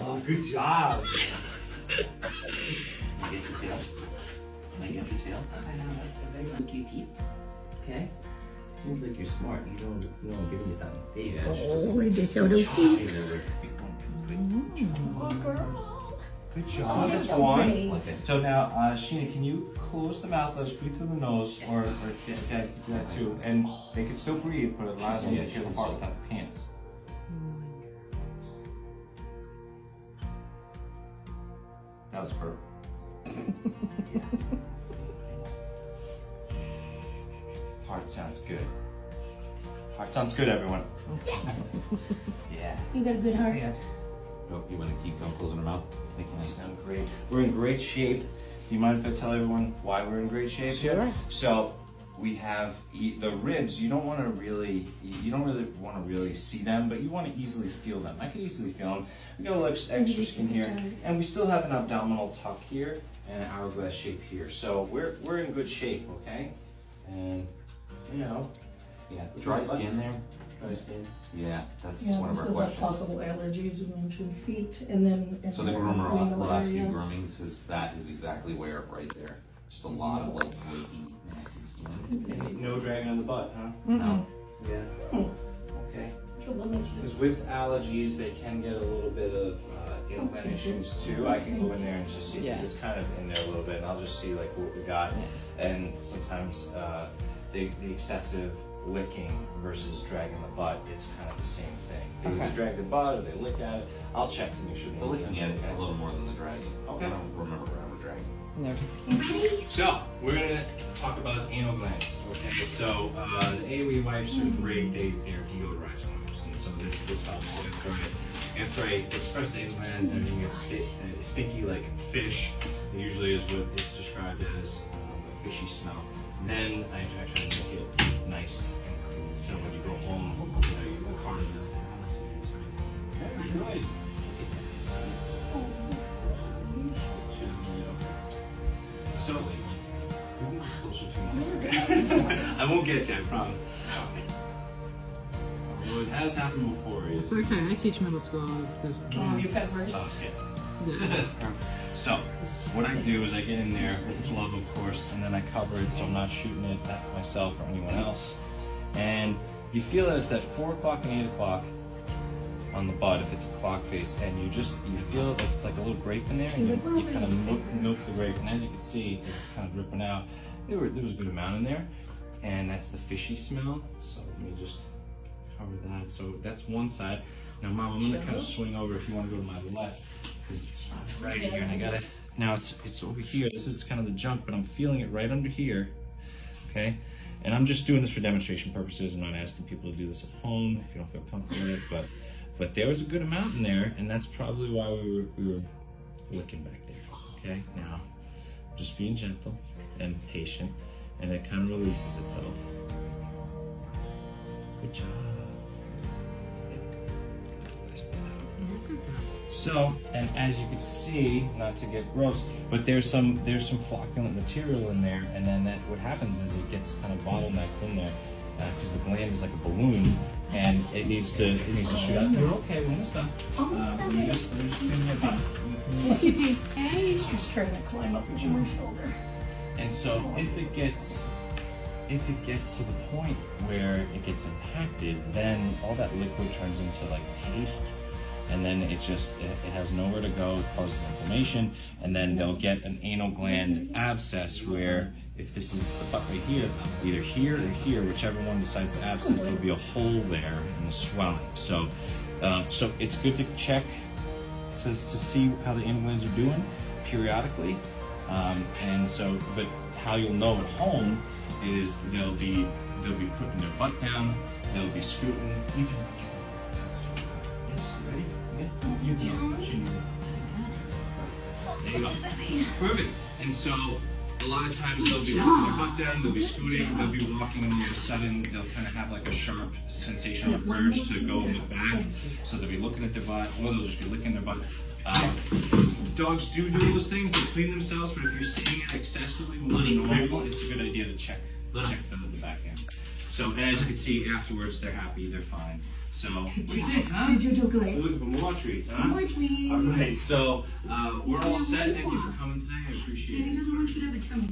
Oh, good job. Get your tail. Can I get your tail? I know, that's very Look at your teeth. Okay. Seems like you're smart. You don't give me something. There you go. Oh, I just saw those teeth. Good girl. Good job. That's so one. pretty. Like this. So now, Sheena, can you close the mouth? Let's breathe through the nose, or Dad, do that too. And they can still breathe, but it allows me to hear the part without the pants. That was perfect. Heart sounds good. Heart sounds good, everyone. Yeah. You got a good heart. Yeah. Oh, you want to keep them closing her mouth? They sound great. We're in great shape. Do you mind if I tell everyone why we're in great shape? Sure. So we have the ribs. You don't really want to really see them, but you want to easily feel them. I can easily feel them. We got a little extra skin here, and we still have an abdominal tuck here and an hourglass shape here. So we're in good shape, okay? And yeah, Dry skin there? Dry skin. Yeah, that's Yeah, one we of our still have questions. possible allergies. We mentioned feet, and then. So the groomer off the last few area. groomings that is exactly where right there. Just a lot of like flaky, nasty skin. No dragging on the butt, huh? No. Yeah. Okay. Sure, we'll mention it. Because with allergies, they can get a little bit of implant issues too. I can go in there and just see, because it's kind of in there a little bit, and I'll just see like what we got. And sometimes the excessive licking versus dragging the butt, it's kind of the same thing. They either drag the butt or they lick at it. I'll check to make sure The licking implant at it a little more than the dragging. Okay. I don't remember ever dragging. Ready? So, we're going to talk about anal glands. Okay, so the AOE wipes are great. They're deodorizing wipes, and so this helps after I express the anal glands, everything gets stinky like fish. It usually is what it's described as a fishy smell. Then I try to make it nice and clean. So when you go home, your car is this. Very good. So, we won't get closer to me. I won't get you, I promise. Well, it has happened before. It's okay. I teach middle school. You've had worse. Oh, yeah. So, what I do is I get in there with a glove, of course, and then I cover it so I'm not shooting it at myself or anyone else. And you feel that it's at 4 o'clock and 8 o'clock on the butt if it's a clock face, and you feel it like it's like a little grape in there, and you kind of milk the grape, and as you can see, it's kind of dripping out. There was a good amount in there, and that's the fishy smell. So let me just cover that. So that's one side. Now, Mom, I'm gonna kind of swing over if you want to go to my left, because I'm right here, and I got it. Now it's over here. This is kind of the junk, but I'm feeling it right under here. Okay. And I'm just doing this for demonstration purposes. I'm not asking people to do this at home if you don't feel comfortable with it, but there was a good amount in there, and that's probably why we were licking back there. Okay, now just being gentle and patient, and it kind of releases itself. Good job. There we go. So, and as you can see, not to get gross, but there's some flocculent material in there, and then what happens is it gets kind of bottlenecked in there because the gland is like a balloon, and it needs to shoot out. You're okay. We're almost done. Let me just clean your feet. Hey, she's trying to climb up into my shoulder. And so if it gets to the point where it gets impacted, then all that liquid turns into like paste, and then it has nowhere to go. It causes inflammation, and then they'll get an anal gland abscess where, if this is the butt right here, either here or here, whichever one decides to abscess, there'll be a hole there and a swelling. So it's good to check to see how the anal glands are doing periodically. But how you'll know at home is they'll be putting their butt down, they'll be scooting. You can. Yes, ready? Yeah. You can. There you go. Perfect. And so, a lot of times they'll be putting their butt down, they'll be scooting, they'll be walking, and all of a sudden they'll kind of have like a sharp sensation or urge to go in the back. So they'll be looking at their butt, or they'll just be licking their butt. Dogs do those things, they clean themselves, but if you're seeing it excessively more than normal, it's a good idea to check the back end. So, and as you can see afterwards, they're happy, they're fine. So, what do you think, huh? Did you do You're great? looking for more treats, huh? More treats. All right, so we're all set. More All treats. right, so we're all set. Thank you for coming today. I appreciate Daddy it. doesn't want you to have a tummy.